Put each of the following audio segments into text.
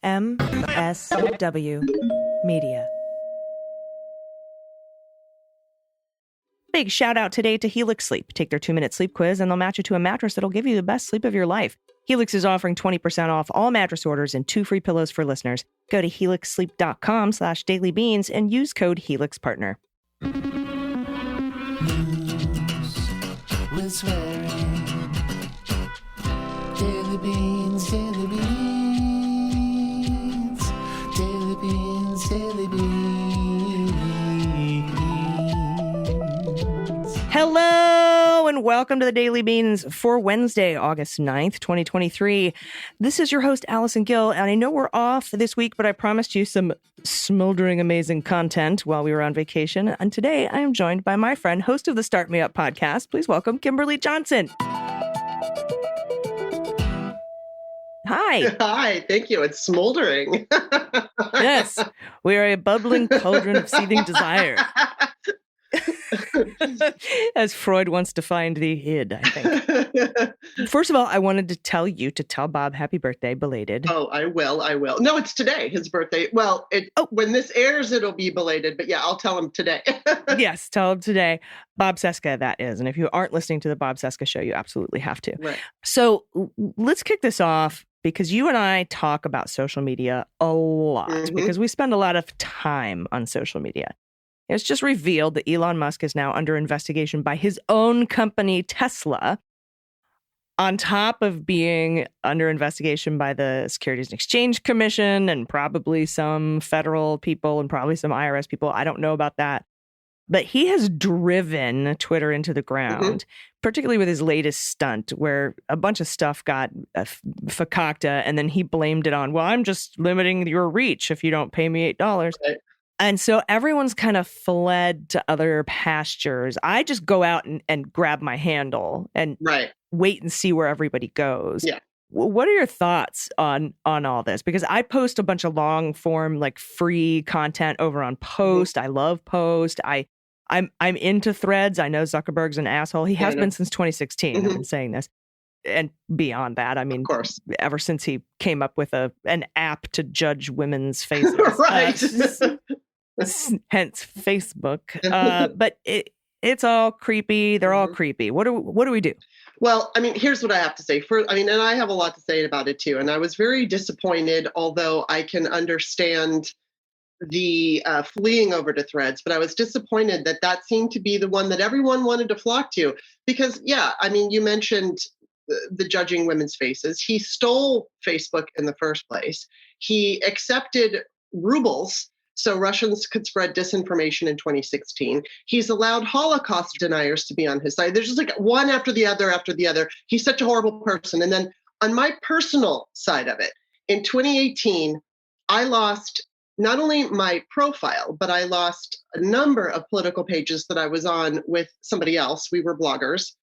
MSW Media. Big shout out today to Helix Sleep. Take their 2-minute sleep quiz and they'll match you to a mattress that'll give you the best sleep of your life. Helix is offering 20% off all mattress orders and 2 free pillows for listeners. Go to helixsleep.com/dailybeans and use code HelixPartner. News with swearing. Daily beans, daily beans. Daily beans, daily beans. Hello and welcome to the Daily Beans for Wednesday, August 9th, 2023. This is your host, Allison Gill, and I know we're off this week, but I promised you some smoldering amazing content while we were on vacation. And today I am joined by my friend, host of the Start Me Up podcast. Please welcome Kimberley Johnson. Hi. Hi, thank you. It's smoldering. Yes, we are a bubbling cauldron of seething desire. As Freud once defined the id, I think. First of all, I wanted to tell you to tell Bob happy birthday, belated. Oh, I will. No, it's today, his birthday. Well, when this airs, it'll be belated. But yeah, I'll tell him today. Yes, tell him today. Bob Seska, that is. And if you aren't listening to the Bob Seska show, you absolutely have to. Right. So let's kick this off because you and I talk about social media a lot because we spend a lot of time on social media. It's just revealed that Elon Musk is now under investigation by his own company, Tesla, on top of being under investigation by the Securities and Exchange Commission and probably some federal people and probably some IRS people. I don't know about that. But he has driven Twitter into the ground, particularly with his latest stunt where a bunch of stuff got fakakta and then he blamed it on, well, I'm just limiting your reach if you don't pay me $8. Right. And so everyone's kind of fled to other pastures. I just go out and grab my handle and wait and see where everybody goes. Yeah. What are your thoughts on all this? Because I post a bunch of long form, like free content over on Post. I love Post. I'm into Threads. I know Zuckerberg's an asshole. He has been since 2016. I've been saying this. And beyond that, I mean, of course, ever since he came up with an app to judge women's faces. Right. Hence Facebook. But it's all creepy. They're all creepy. What do we do? Well, I mean, here's what I have to say. And I have a lot to say about it too. And I was very disappointed, although I can understand the fleeing over to Threads, but I was disappointed that seemed to be the one that everyone wanted to flock to. Because, yeah, I mean, you mentioned the judging women's faces. He stole Facebook in the first place. He accepted rubles so Russians could spread disinformation in 2016. He's allowed Holocaust deniers to be on his side. There's just like one after the other. He's such a horrible person. And then on my personal side of it, in 2018, I lost not only my profile, but I lost a number of political pages that I was on with somebody else. We were bloggers.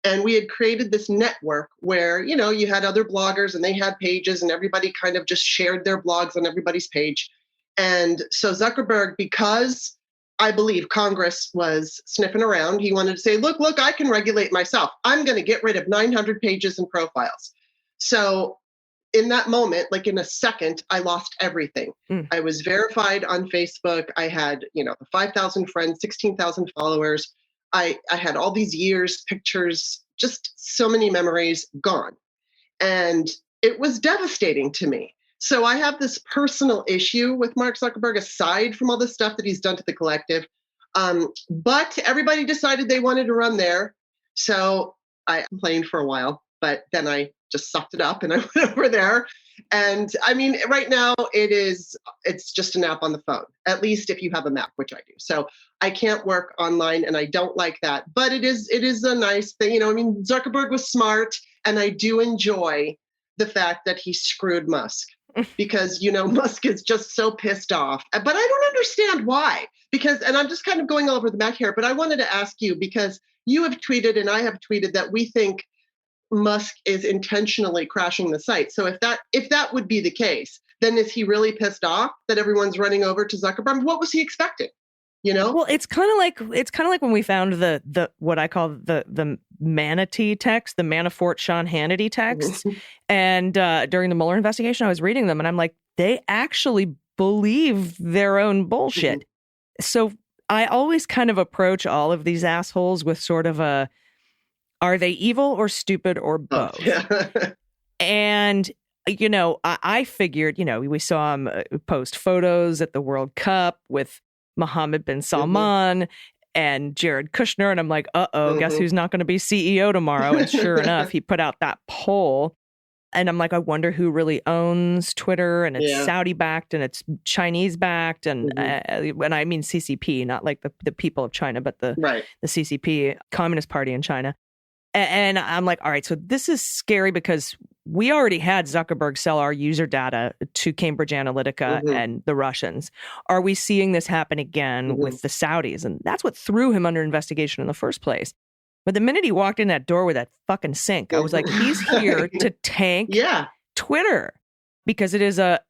And we had created this network where, you know, you had other bloggers and they had pages and everybody kind of just shared their blogs on everybody's page. And so Zuckerberg, because I believe Congress was sniffing around, he wanted to say, look, I can regulate myself. I'm going to get rid of 900 pages and profiles. So in that moment, like in a second, I lost everything. I was verified on Facebook. I had, 5,000 friends, 16,000 followers. I had all these years, pictures, just so many memories gone. And it was devastating to me. So I have this personal issue with Mark Zuckerberg, aside from all the stuff that he's done to the collective. But everybody decided they wanted to run there. So I complained for a while, but then I just sucked it up and I went over there. And I mean, right now it's just an app on the phone, at least if you have a Mac, which I do. So I can't work online and I don't like that, but it is a nice thing. I mean, Zuckerberg was smart and I do enjoy the fact that he screwed Musk because, Musk is just so pissed off, but I don't understand why, and I'm just kind of going all over the map here, but I wanted to ask you, because you have tweeted and I have tweeted that we think Musk is intentionally crashing the site. So if that would be the case, then is he really pissed off that everyone's running over to Zuckerberg? What was he expecting? Well, it's kind of like when we found the what I call the manatee text, the Manafort Sean Hannity texts, and during the Mueller investigation, I was reading them, and I'm like, they actually believe their own bullshit. So I always kind of approach all of these assholes with sort of a, are they evil or stupid or both? And, I figured, we saw him post photos at the World Cup with Mohammed bin Salman and Jared Kushner. And I'm like, guess who's not going to be CEO tomorrow? And sure enough, he put out that poll. And I'm like, I wonder who really owns Twitter, and it's Saudi backed and it's Chinese backed. And and I mean CCP, not like the people of China, but the CCP, Communist Party in China. And I'm like, all right, so this is scary because we already had Zuckerberg sell our user data to Cambridge Analytica and the Russians. Are we seeing this happen again with the Saudis? And that's what threw him under investigation in the first place. But the minute he walked in that door with that fucking sink, I was like, he's here to tank Twitter, because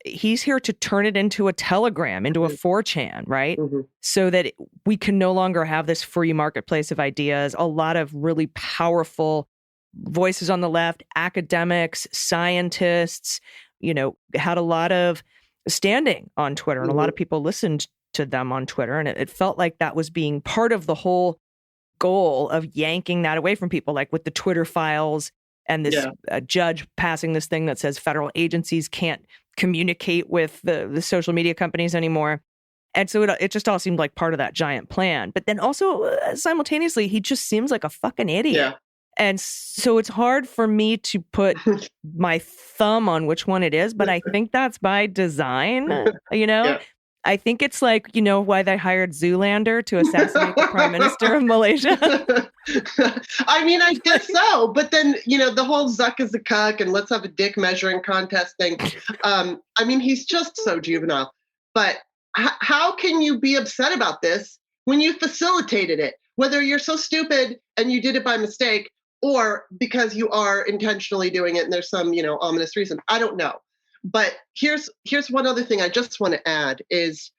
he's here to turn it into a Telegram, into a 4chan, right? So that we can no longer have this free marketplace of ideas. A lot of really powerful voices on the left, academics, scientists, had a lot of standing on Twitter, and a lot of people listened to them on Twitter. And it felt like that was being part of the whole goal of yanking that away from people, like with the Twitter files and this judge passing this thing that says federal agencies can't communicate with the social media companies anymore. And so it just all seemed like part of that giant plan. But then also simultaneously, he just seems like a fucking idiot. Yeah. And so it's hard for me to put my thumb on which one it is, but I think that's by design, Yeah. I think it's like, why they hired Zoolander to assassinate the prime minister of Malaysia. I mean, I guess so. But then, the whole Zuck is a cuck and let's have a dick measuring contest thing. I mean, he's just so juvenile. But how can you be upset about this when you facilitated it? Whether you're so stupid and you did it by mistake, or because you are intentionally doing it and there's some, ominous reason. I don't know. But here's one other thing I just want to add is,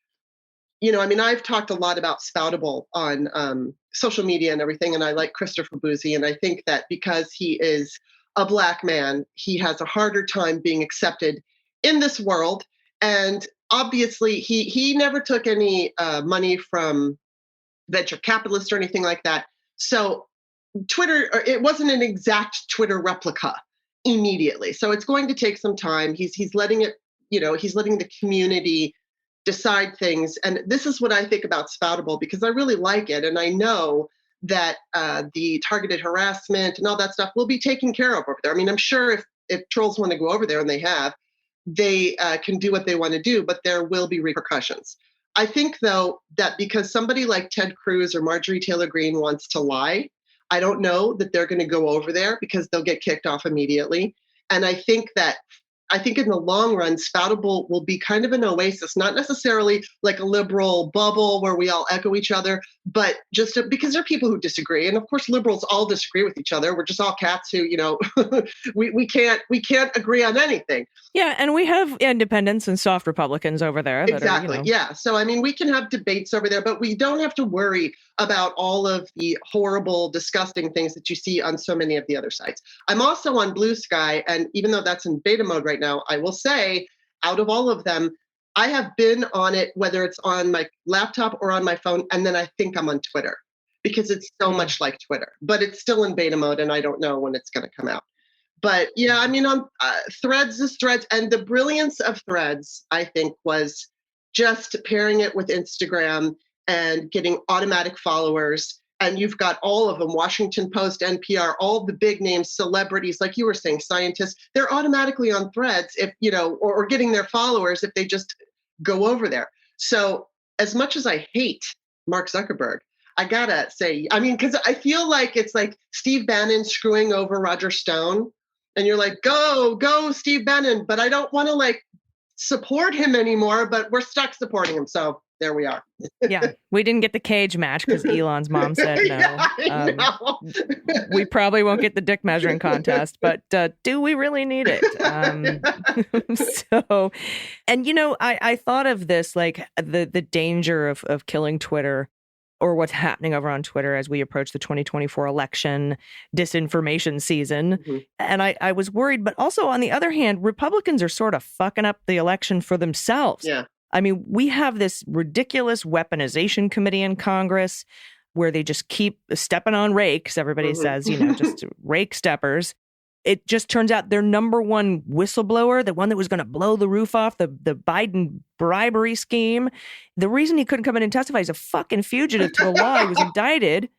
I've talked a lot about Spoutable on social media and everything, and I like Christopher Boozy, and I think that because he is a Black man, he has a harder time being accepted in this world. And obviously, he never took any money from venture capitalists or anything like that. So Twitter, it wasn't an exact Twitter replica immediately. So it's going to take some time. He's letting it, he's letting the community decide things. And this is what I think about Spoutable, because I really like it. And I know that the targeted harassment and all that stuff will be taken care of over there. I mean, I'm sure if trolls want to go over there, and they can do what they want to do, but there will be repercussions. I think, though, that because somebody like Ted Cruz or Marjorie Taylor Greene wants to lie, I don't know that they're going to go over there because they'll get kicked off immediately. And I think in the long run, Spoutable will be kind of an oasis, not necessarily like a liberal bubble where we all echo each other, but just because there are people who disagree. And of course, liberals all disagree with each other. We're just all cats who, we can't agree on anything. Yeah. And we have independents and soft Republicans over there. Exactly. Yeah. So, we can have debates over there, but we don't have to worry about all of the horrible, disgusting things that you see on so many of the other sites. I'm also on Blue Sky, and even though that's in beta mode right now, I will say, out of all of them, I have been on it, whether it's on my laptop or on my phone, and then I think I'm on Twitter because it's so much like Twitter, but it's still in beta mode, and I don't know when it's going to come out. But yeah, on Threads is Threads, and the brilliance of Threads, I think, was just pairing it with Instagram and getting automatic followers. And you've got all of them, Washington Post, NPR, all the big names, celebrities, like you were saying, scientists, they're automatically on Threads if, or getting their followers if they just go over there. So as much as I hate Mark Zuckerberg, I gotta say, because I feel like it's like Steve Bannon screwing over Roger Stone. And you're like, go, Steve Bannon. But I don't want to support him anymore, but we're stuck supporting him. So there we are. Yeah, we didn't get the cage match because Elon's mom said no. Yeah, I know. We probably won't get the dick measuring contest, but do we really need it? So, and I thought of this, like the danger of killing Twitter or what's happening over on Twitter as we approach the 2024 election disinformation season. And I was worried, but also on the other hand, Republicans are sort of fucking up the election for themselves. Yeah. I mean, we have this ridiculous weaponization committee in Congress where they just keep stepping on rakes. Everybody says, just rake steppers. It just turns out their number one whistleblower, the one that was going to blow the roof off the Biden bribery scheme, the reason he couldn't come in and testify, he's a fucking fugitive to the law. He was indicted.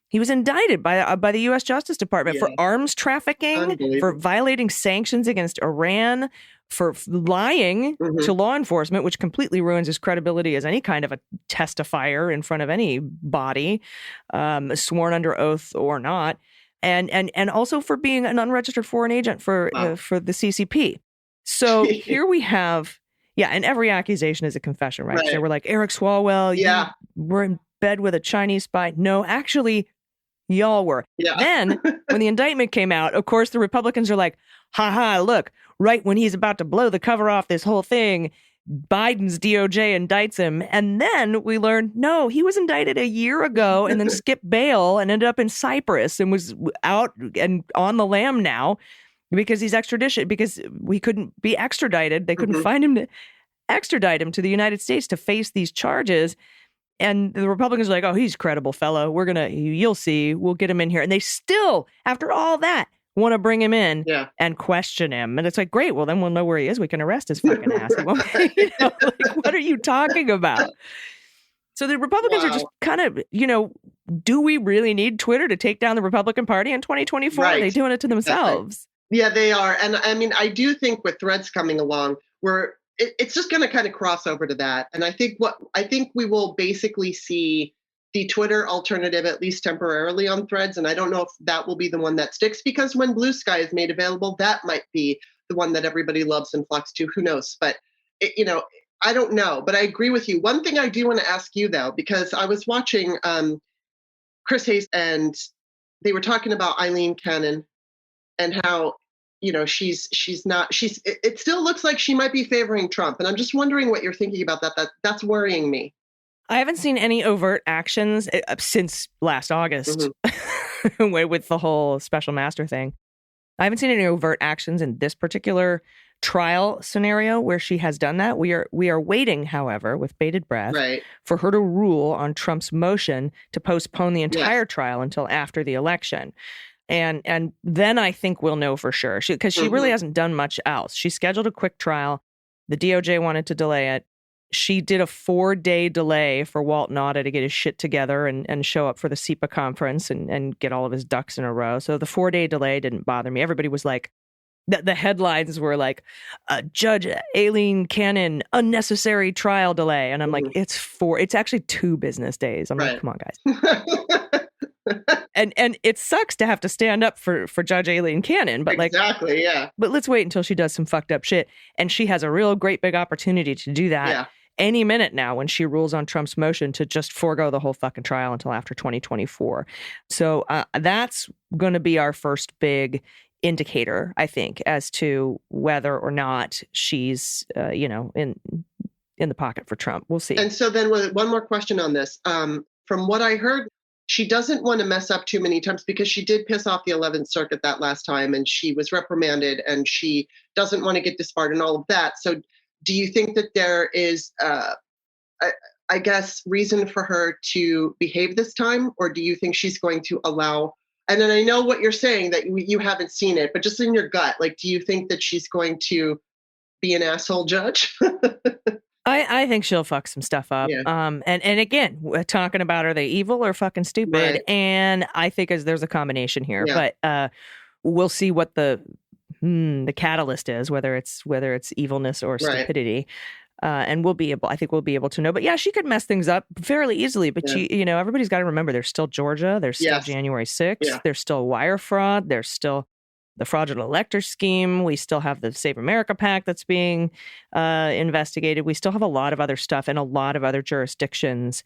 He was indicted by the U.S. Justice Department for arms trafficking, for violating sanctions against Iran, for lying to law enforcement, which completely ruins his credibility as any kind of a testifier in front of any body, sworn under oath or not. And also for being an unregistered foreign agent for the CCP. So here we have, and every accusation is a confession, right? So we're like, Eric Swalwell, you were in bed with a Chinese spy. No, actually, y'all were. Then when the indictment came out, of course, the Republicans are like, look, right when he's about to blow the cover off this whole thing, Biden's DOJ indicts him. And then we learned, no, he was indicted a year ago and then skipped bail and ended up in Cyprus and was out and on the lam now because he's extradition, because we couldn't be extradited. They couldn't find him to extradite him to the United States to face these charges. And the Republicans are like, oh, he's a credible fellow. You'll see, we'll get him in here. And they still, after all that, want to bring him in and question him. And it's like, great, well, then we'll know where he is. We can arrest his fucking ass. What are you talking about? So the Republicans are just kind of, do we really need Twitter to take down the Republican Party in 2024? Right. Are they doing it to themselves? Yeah, they are. And I mean, I do think with Threads coming along, it's just going to kind of cross over to that. And I think we will basically see the Twitter alternative, at least temporarily, on Threads. And I don't know if that will be the one that sticks, because when Blue Sky is made available, that might be the one that everybody loves and flocks to. Who knows? But, I don't know. But I agree with you. One thing I do want to ask you, though, because I was watching Chris Hayes, and they were talking about Eileen Cannon and how, it still looks like she might be favoring Trump. And I'm just wondering what you're thinking about that. That's worrying me. I haven't seen any overt actions since last August with the whole special master thing. I haven't seen any overt actions in this particular trial scenario where she has done that. We are waiting, however, with bated breath for her to rule on Trump's motion to postpone the entire trial until after the election. And then I think we'll know for sure, because she really hasn't done much else. She scheduled a quick trial. The DOJ wanted to delay it. She did a 4-day delay for Walt Nauta to get his shit together and show up for the SEPA conference and get all of his ducks in a row. So the 4-day delay didn't bother me. Everybody was like, the headlines were like, Judge Aileen Cannon, unnecessary trial delay. And I'm like, it's actually 2 business days. I'm like, come on, guys. And it sucks to have to stand up for Judge Aileen Cannon, but but let's wait until she does some fucked up shit. And she has a real great big opportunity to do that any minute now when she rules on Trump's motion to just forego the whole fucking trial until after 2024. So that's going to be our first big indicator, I think, as to whether or not she's, in the pocket for Trump. We'll see. And so then one more question on this. From what I heard, she doesn't want to mess up too many times because she did piss off the 11th Circuit that last time, and she was reprimanded, and she doesn't want to get disbarred and all of that. So do you think that there is, I guess, reason for her to behave this time? Or do you think she's going to allow, and then I know what you're saying, that you haven't seen it, but just in your gut, like, do you think that she's going to be an asshole judge? I think she'll fuck some stuff up. Yeah. And again, we're talking about, are they evil or fucking stupid? Right. And I think there's a combination here, but we'll see what the catalyst is, whether it's evilness or stupidity. And we'll be able to know. But yeah, she could mess things up fairly easily. But everybody's got to remember, there's still Georgia, there's still January 6th, there's still wire fraud, there's still the fraudulent elector scheme. We still have the Save America PAC that's being investigated. We still have a lot of other stuff in a lot of other jurisdictions.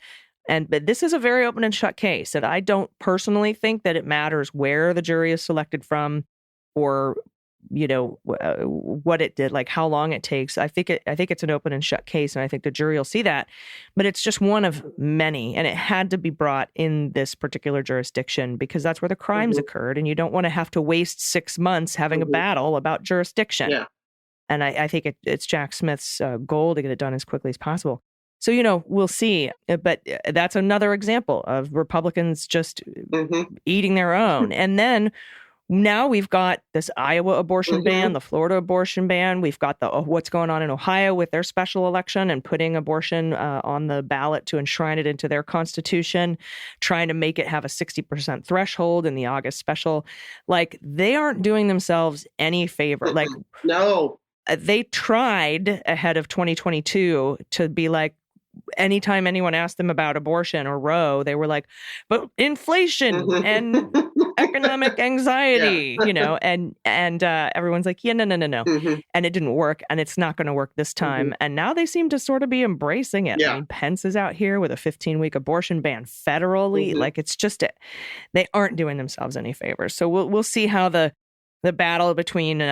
But this is a very open and shut case. And I don't personally think that it matters where the jury is selected from or what it did, like how long it takes. I think it's an open and shut case, and I think the jury will see that. But it's just one of many, and it had to be brought in this particular jurisdiction because that's where the crimes occurred, and you don't want to have to waste 6 months having a battle about jurisdiction. Yeah. And I think it's Jack Smith's goal to get it done as quickly as possible. So, we'll see. But that's another example of Republicans just eating their own. And then now we've got this Iowa abortion ban, the Florida abortion ban. We've got what's going on in Ohio with their special election and putting abortion on the ballot to enshrine it into their constitution, trying to make it have a 60% threshold in the August special. Like, they aren't doing themselves any favor. Like, no. They tried ahead of 2022 to be like, anytime anyone asked them about abortion or Roe, they were like, but inflation and economic anxiety, and everyone's like, yeah, no. And it didn't work, and it's not going to work this time. And now they seem to sort of be embracing it. Yeah. I mean, Pence is out here with a 15-week abortion ban federally. Like, it's just they aren't doing themselves any favors. So we'll see how the battle between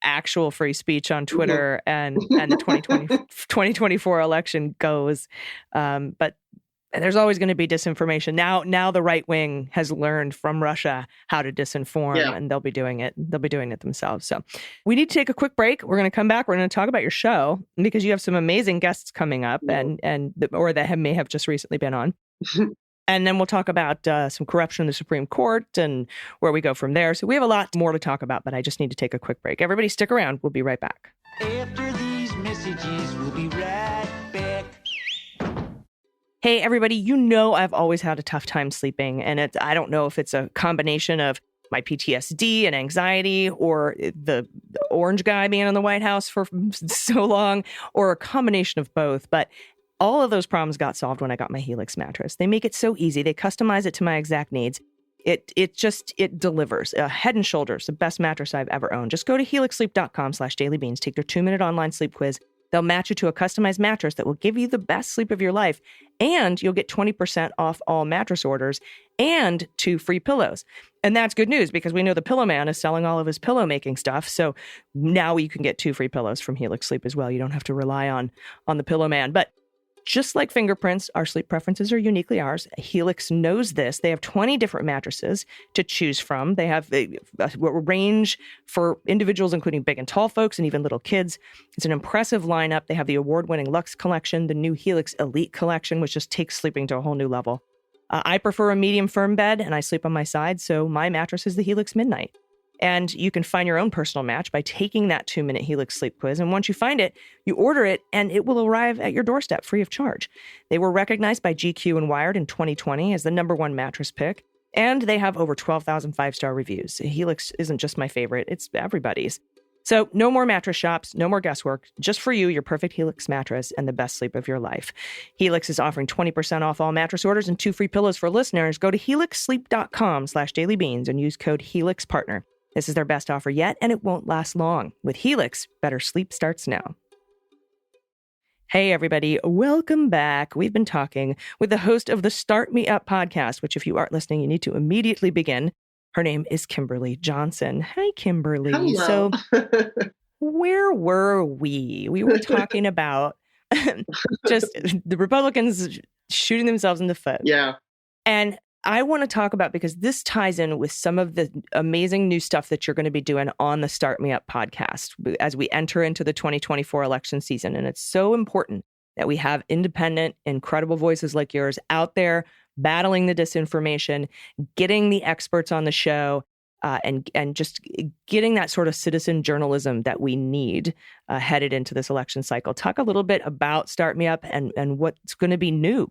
actual free speech on Twitter and the 2024 election goes. But there's always going to be disinformation. Now the right wing has learned from Russia how to disinform, and they'll be doing it. They'll be doing it themselves. So we need to take a quick break. We're going to come back. We're going to talk about your show because you have some amazing guests coming up or that may have just recently been on. And then we'll talk about some corruption in the Supreme Court and where we go from there. So we have a lot more to talk about, but I just need to take a quick break. Everybody stick around. We'll be right back. After these messages, we'll be right back. Hey, everybody, I've always had a tough time sleeping. And I don't know if it's a combination of my PTSD and anxiety or the orange guy being in the White House for so long, or a combination of both. But all of those problems got solved when I got my Helix mattress. They make it so easy. They customize it to my exact needs. It delivers. Head and Shoulders, the best mattress I've ever owned. Just go to helixsleep.com/dailybeans. Take their 2-minute online sleep quiz. They'll match you to a customized mattress that will give you the best sleep of your life. And you'll get 20% off all mattress orders and 2 free pillows. And that's good news because we know the Pillow Man is selling all of his pillow making stuff. So now you can get 2 free pillows from Helix Sleep as well. You don't have to rely on the Pillow Man. But just like fingerprints, our sleep preferences are uniquely ours. Helix knows this. They have 20 different mattresses to choose from. They have a range for individuals, including big and tall folks and even little kids. It's an impressive lineup. They have the award-winning Luxe collection, the new Helix Elite collection, which just takes sleeping to a whole new level. I prefer a medium firm bed, and I sleep on my side, so my mattress is the Helix Midnight. And you can find your own personal match by taking that 2-minute Helix sleep quiz. And once you find it, you order it and it will arrive at your doorstep free of charge. They were recognized by GQ and Wired in 2020 as the #1 mattress pick. And they have over 12,000 5-star reviews. Helix isn't just my favorite, it's everybody's. So no more mattress shops, no more guesswork. Just for you, your perfect Helix mattress and the best sleep of your life. Helix is offering 20% off all mattress orders and 2 free pillows for listeners. Go to helixsleep.com/dailybeans and use code HelixPartner. This is their best offer yet, and it won't last long. With Helix, better sleep starts now. Hey, everybody. Welcome back. We've been talking with the host of the Start Me Up podcast, which if you aren't listening, you need to immediately begin. Her name is Kimberley Johnson. Hi, Kimberly. Hello. So where were we? We were talking about just the Republicans shooting themselves in the foot. Yeah. And I want to talk about, because this ties in with some of the amazing new stuff that you're going to be doing on the Start Me Up podcast as we enter into the 2024 election season. And it's so important that we have independent, incredible voices like yours out there battling the disinformation, getting the experts on the show, and just getting that sort of citizen journalism that we need headed into this election cycle. Talk a little bit about Start Me Up and what's going to be new.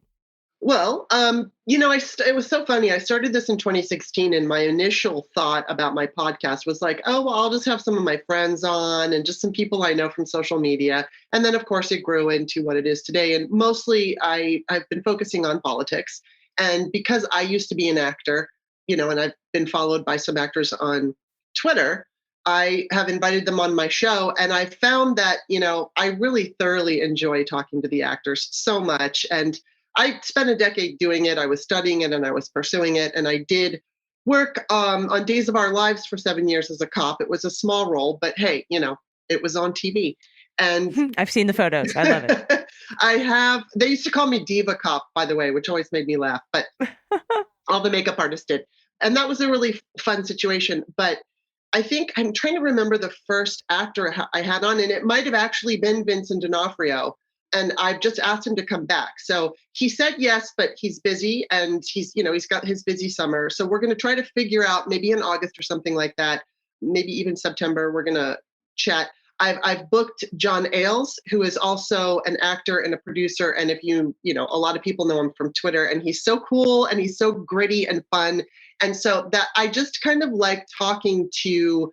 Well, it was so funny. I started this in 2016, and my initial thought about my podcast was like, oh, well, I'll just have some of my friends on and just some people I know from social media. And then, of course, it grew into what it is today. And mostly I've been focusing on politics. And because I used to be an actor, and I've been followed by some actors on Twitter, I have invited them on my show. And I found that, I really thoroughly enjoy talking to the actors so much. And I spent a decade doing it. I was studying it and I was pursuing it. And I did work on Days of Our Lives for 7 years as a cop. It was a small role, but hey, it was on TV. And I've seen the photos. I love it. They used to call me Diva Cop, by the way, which always made me laugh, but all the makeup artists did. And that was a really fun situation. But I think I'm trying to remember the first actor I had on, and it might have actually been Vincent D'Onofrio. And I've just asked him to come back. So he said yes, but he's busy and he's got his busy summer. So we're going to try to figure out maybe in August or something like that, maybe even September, we're going to chat. I've booked John Ailes, who is also an actor and a producer. And if a lot of people know him from Twitter, and he's so cool and he's so gritty and fun. And so that I just kind of like talking to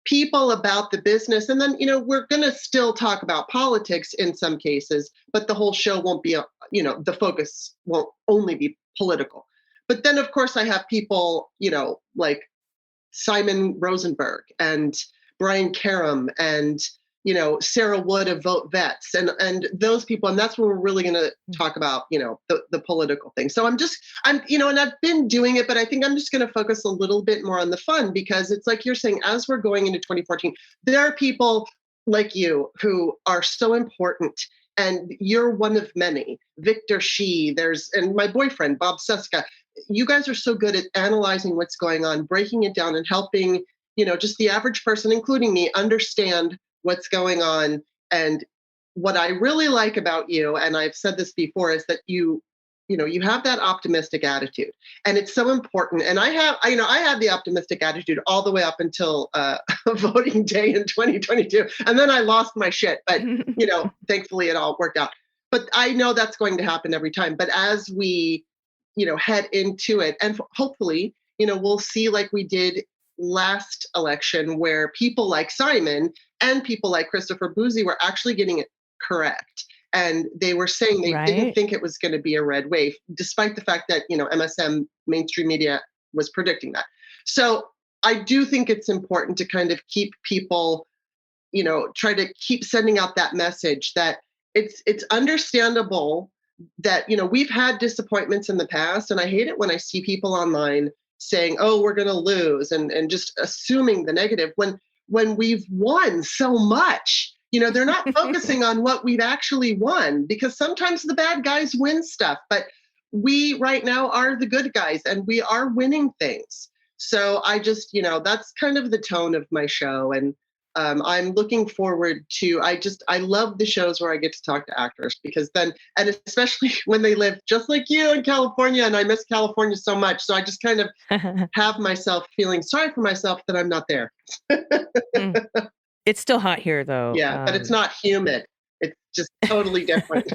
people about the business. And then, we're going to still talk about politics in some cases, but the whole show won't be, the focus won't only be political. But then, of course, I have people, like Simon Rosenberg and Brian Karam and, Sarah Wood of Vote Vets and those people. And that's when we're really going to talk about, the political thing. So and I've been doing it, but I think I'm just going to focus a little bit more on the fun, because it's like you're saying, as we're going into 2014, there are people like you who are so important. And you're one of many. Victor Shi, and my boyfriend, Bob Suska. You guys are so good at analyzing what's going on, breaking it down and helping, just the average person, including me, understand what's going on. And what I really like about you, and I've said this before, is that you have that optimistic attitude, and it's so important. And I had the optimistic attitude all the way up until voting day in 2022, and then I lost my shit. But thankfully it all worked out. But I know that's going to happen every time. But as we head into it, and hopefully we'll see like we did last election, where people like Simon and people like Christopher Bouzy were actually getting it correct. And they were saying they didn't think it was going to be a red wave, despite the fact that, MSM mainstream media was predicting that. So I do think it's important to kind of keep people, try to keep sending out that message that it's understandable that, we've had disappointments in the past. And I hate it when I see people online saying, oh, we're going to lose, and just assuming the negative when we've won so much. They're not focusing on what we've actually won, because sometimes the bad guys win stuff, but we right now are the good guys and we are winning things. So I just, that's kind of the tone of my show. And I'm looking forward to, I love the shows where I get to talk to actors, because then, and especially when they live just like you in California, and I miss California so much. So I just kind of have myself feeling sorry for myself that I'm not there. It's still hot here, though. Yeah, but it's not humid. It's just totally different.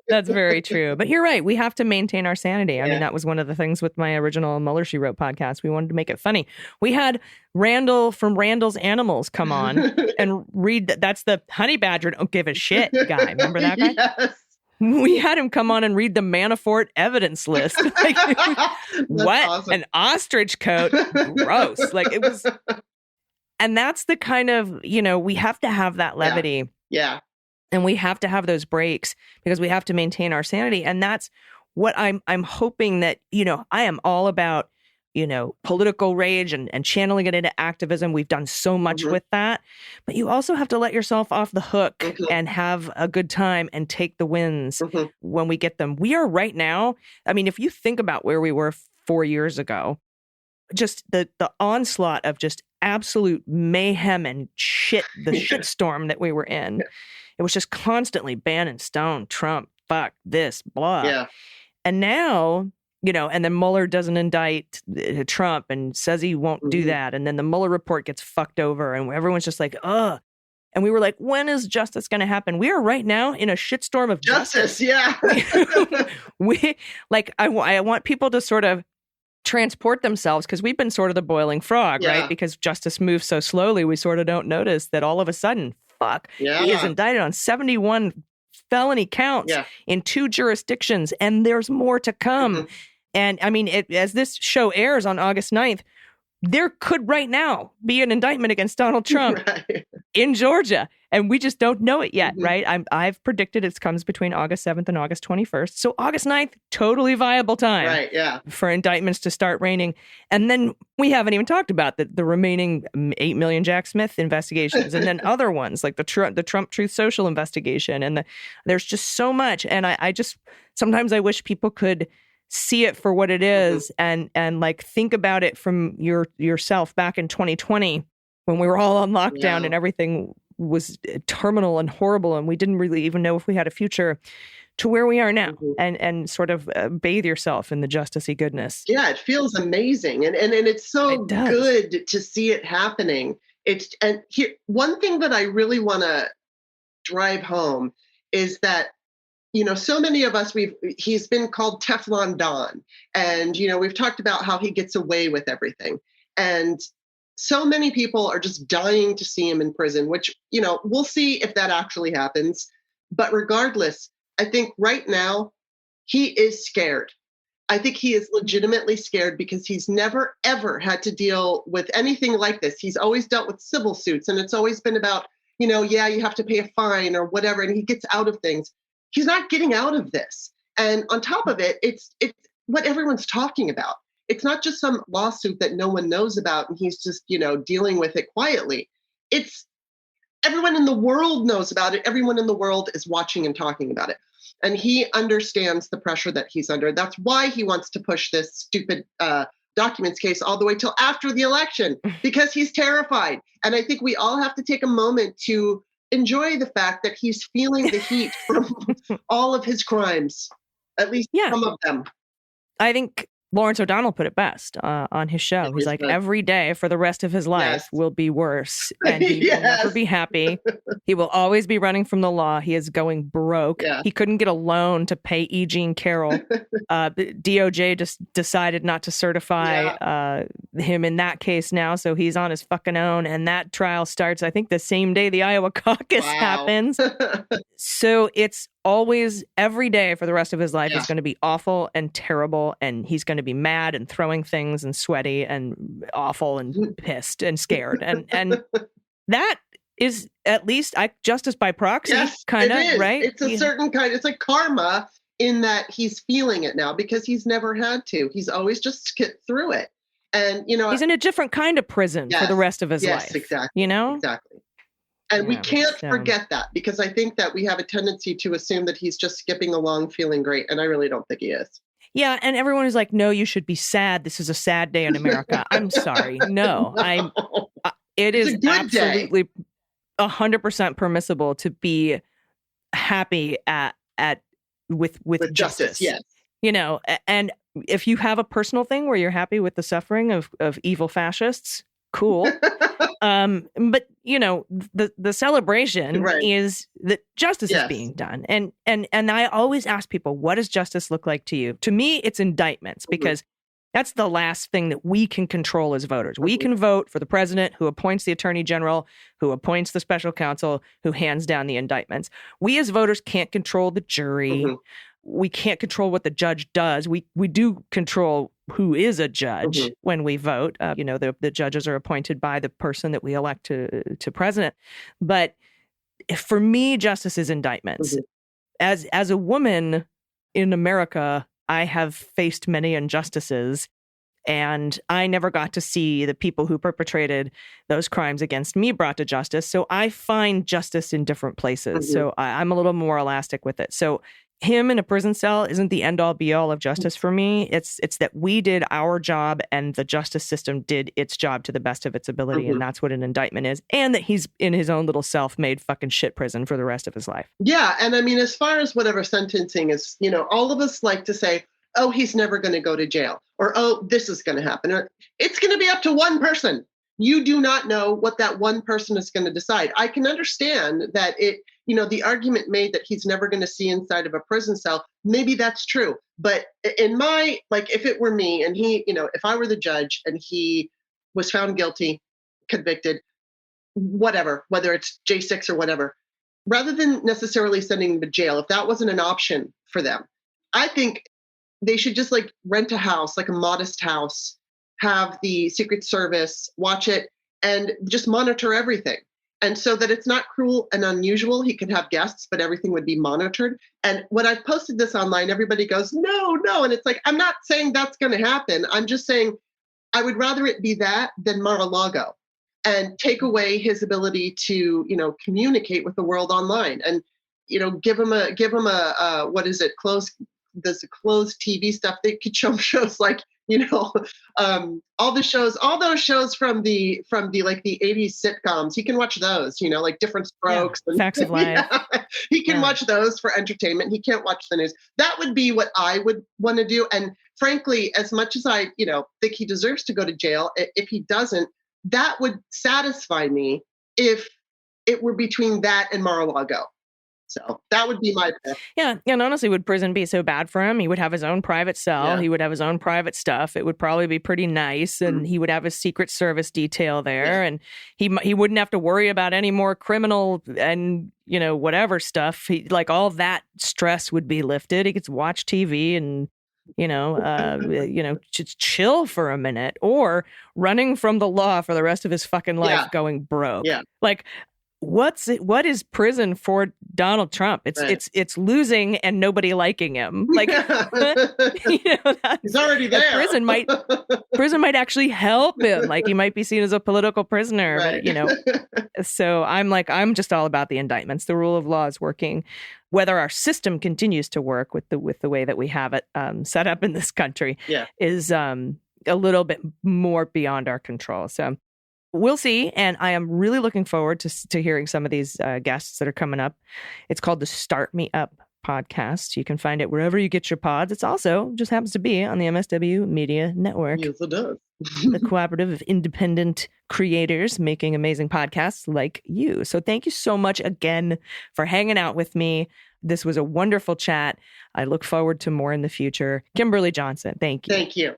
That's very true. But you're right. We have to maintain our sanity. I mean, that was one of the things with my original Mueller, She Wrote podcast. We wanted to make it funny. We had Randall from Randall's Animals come on and read. That's the honey badger don't give a shit guy. Remember that guy? Yes. We had him come on and read the Manafort evidence list. Like, what? Awesome. An ostrich coat? Gross. Like, it was. And that's the kind of, we have to have that levity. Yeah. And we have to have those breaks, because we have to maintain our sanity. And that's what I'm hoping that, I am all about, political rage and channeling it into activism. We've done so much with that. But you also have to let yourself off the hook and have a good time and take the wins when we get them. We are right now. I mean, if you think about where we were 4 years ago, just the onslaught of just absolute mayhem and shit, the shitstorm that we were in. It was just constantly Bannon, Stone, Trump, fuck this, blah. Yeah. And now, and then Mueller doesn't indict Trump and says he won't do that. And then the Mueller report gets fucked over and everyone's just like, ugh. And we were like, when is justice going to happen? We are right now in a shitstorm of justice. Yeah. I want people to sort of transport themselves, because we've been sort of the boiling frog, right? Because justice moves so slowly, we sort of don't notice that all of a sudden, he is indicted on 71 felony counts in 2 jurisdictions, and there's more to come. And I mean, as this show airs on August 9th, there could right now be an indictment against Donald Trump in Georgia. And we just don't know it yet, Mhm. right? I've predicted it comes between August 7th and August 21st. So August 9th, totally viable time Right. Yeah. for indictments to start raining. And then we haven't even talked about the remaining 8 million Jack Smith investigations, and then other ones like the Trump Truth Social investigation. And there's just so much. And I just, sometimes I wish people could see it for what it is, and like think about it from yourself back in 2020 when we were all on lockdown and everything was terminal and horrible and we didn't really even know if we had a future, to where we are now, and sort of bathe yourself in the justicey goodness. Yeah, it feels amazing, and it's so good to see it happening. And here, one thing that I really want to drive home is that, so many of us, he's been called Teflon Don, and we've talked about how he gets away with everything, and so many people are just dying to see him in prison, which we'll see if that actually happens. But regardless, I think right now he is scared. I think he is legitimately scared because he's never, ever had to deal with anything like this. He's always dealt with civil suits, and it's always been about, you have to pay a fine or whatever, and he gets out of things. He's not getting out of this. And on top of it, it's what everyone's talking about. It's not just some lawsuit that no one knows about and he's just, dealing with it quietly. It's everyone in the world knows about it. Everyone in the world is watching and talking about it. And he understands the pressure that he's under. That's why he wants to push this stupid documents case all the way till after the election, because he's terrified. And I think we all have to take a moment to enjoy the fact that he's feeling the heat from all of his crimes, at least some of them. I think Lawrence O'Donnell put it best on his show. He's like, every day for the rest of his life will be worse. And he will never be happy. He will always be running from the law. He is going broke. He couldn't get a loan to pay E. Jean Carroll. The DOJ just decided not to certify him in that case now. So he's on his fucking own. And that trial starts, I think, the same day the Iowa caucus happens. So it's always, every day for the rest of his life is going to be awful and terrible, and he's going to be mad and throwing things and sweaty and awful and pissed and scared, and that is at least justice by proxy, kind of, right? It's a certain kind. It's like karma in that he's feeling it now because he's never had to. He's always just skipped through it, and he's in a different kind of prison for the rest of his life. Yes, exactly. Exactly. And we can't forget that, because I think that we have a tendency to assume that he's just skipping along feeling great. And I really don't think he is. Yeah. And everyone is like, no, you should be sad. This is a sad day in America. I'm sorry. No, it is absolutely 100% permissible to be happy with justice. Yes. And if you have a personal thing where you're happy with the suffering of evil fascists, cool. But the celebration is that justice is being done. And I always ask people, what does justice look like to you? To me, it's indictments, because that's the last thing that we can control as voters. We can vote for the president, who appoints the attorney general, who appoints the special counsel, who hands down the indictments. We as voters can't control the jury. We can't control what the judge does. We do control who is a judge when we vote. The judges are appointed by the person that we elect to president. But for me, justice is indictments. As a woman in America, I have faced many injustices, and I never got to see the people who perpetrated those crimes against me brought to justice. So I find justice in different places. So I'm a little more elastic with it. So him in a prison cell isn't the end all be all of justice for me. It's that we did our job and the justice system did its job to the best of its ability. And that's what an indictment is. And that he's in his own little self-made fucking shit prison for the rest of his life. Yeah. And I mean, as far as whatever sentencing is, all of us like to say, oh, he's never going to go to jail, or, oh, this is going to happen. Or, it's going to be up to one person. You do not know what that one person is going to decide. I can understand that the argument made that he's never going to see inside of a prison cell, maybe that's true. But in if it were me and he, if I were the judge and he was found guilty, convicted, whatever, whether it's J6 or whatever, rather than necessarily sending him to jail, if that wasn't an option for them, I think they should just rent a house, like a modest house, have the Secret Service watch it and just monitor everything. And so that it's not cruel and unusual. He could have guests, but everything would be monitored. And when I've posted this online, everybody goes, no. And it's like, I'm not saying that's going to happen. I'm just saying I would rather it be that than Mar-a-Lago and take away his ability to, communicate with the world online and, give him a what is it? Closed TV stuff. They could show shows like, all those shows from the like the 80s sitcoms. He can watch those, like Different Strokes. And, Facts of Life. He can watch those for entertainment. He can't watch the news. That would be what I would want to do. And frankly, as much as I, think he deserves to go to jail, if he doesn't, that would satisfy me if it were between that and Mar-a-Lago. So that would be my pick. Yeah. And honestly, would prison be so bad for him? He would have his own private cell. Yeah. He would have his own private stuff. It would probably be pretty nice. And he would have his Secret Service detail there. Yeah. And he wouldn't have to worry about any more criminal and, whatever stuff. All that stress would be lifted. He gets to watch TV and, just chill for a minute, or running from the law for the rest of his fucking life, going broke. Yeah. What is prison for Donald Trump? It's losing and nobody liking him. He's already there. Prison might actually help him. He might be seen as a political prisoner. Right. But, so I'm just all about the indictments. The rule of law is working. Whether our system continues to work with the way that we have it set up in this country is a little bit more beyond our control. So we'll see. And I am really looking forward to hearing some of these guests that are coming up. It's called the Start Me Up podcast. You can find it wherever you get your pods. It's also just happens to be on the MSW Media Network. Yes, it does. The cooperative of independent creators making amazing podcasts like you. So thank you so much again for hanging out with me. This was a wonderful chat. I look forward to more in the future. Kimberley Johnson, thank you. Thank you.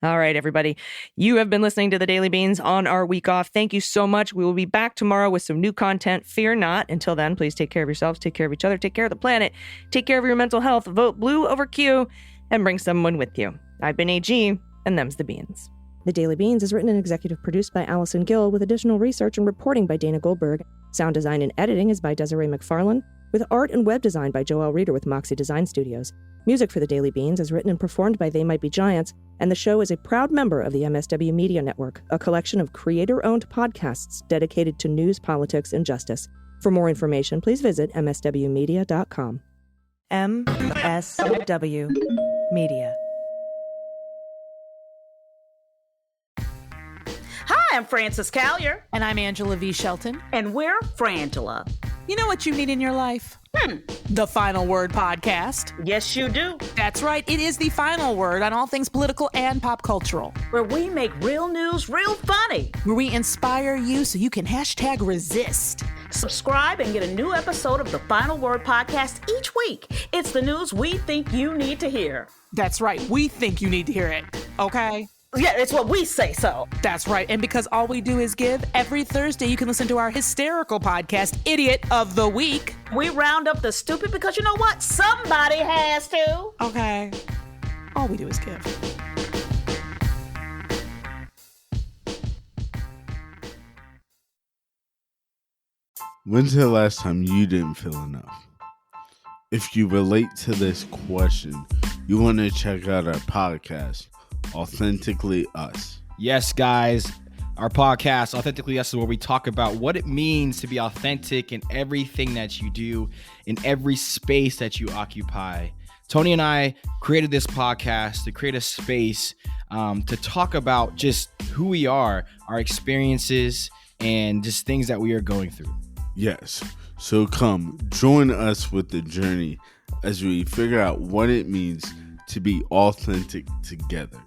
All right, everybody. You have been listening to The Daily Beans on our week off. Thank you so much. We will be back tomorrow with some new content. Fear not. Until then, please take care of yourselves, take care of each other, take care of the planet, take care of your mental health, vote blue over Q, and bring someone with you. I've been AG, and them's the beans. The Daily Beans is written and executive produced by Allison Gill with additional research and reporting by Dana Goldberg. Sound design and editing is by Desiree McFarlane, with art and web design by Joelle Reeder with Moxie Design Studios. Music for The Daily Beans is written and performed by They Might Be Giants, and the show is a proud member of the MSW Media Network, a collection of creator-owned podcasts dedicated to news, politics, and justice. For more information, please visit mswmedia.com. MSW Media. Hi, I'm Frances Callier. And I'm Angela V. Shelton. And we're Frangela. You know what you need in your life? The Final Word podcast. Yes, you do. That's right. It is the final word on all things political and pop cultural. Where we make real news real funny. Where we inspire you so you can #resist. Subscribe and get a new episode of the Final Word podcast each week. It's the news we think you need to hear. That's right. We think you need to hear it. Okay? Yeah, it's what we say so. That's right. And because all we do is give, every Thursday you can listen to our hysterical podcast, Idiot of the Week. We round up the stupid because you know what? Somebody has to. Okay. All we do is give. When's the last time you didn't feel enough? If you relate to this question, you want to check out our podcast, Authentically Us. Yes, guys, our podcast, Authentically Us, is where we talk about what it means to be authentic in everything that you do, in every space that you occupy. Tony and I created this podcast to create a space to talk about just who we are, our experiences, and just things that we are going through. Yes, so come join us with the journey as we figure out what it means to be authentic together.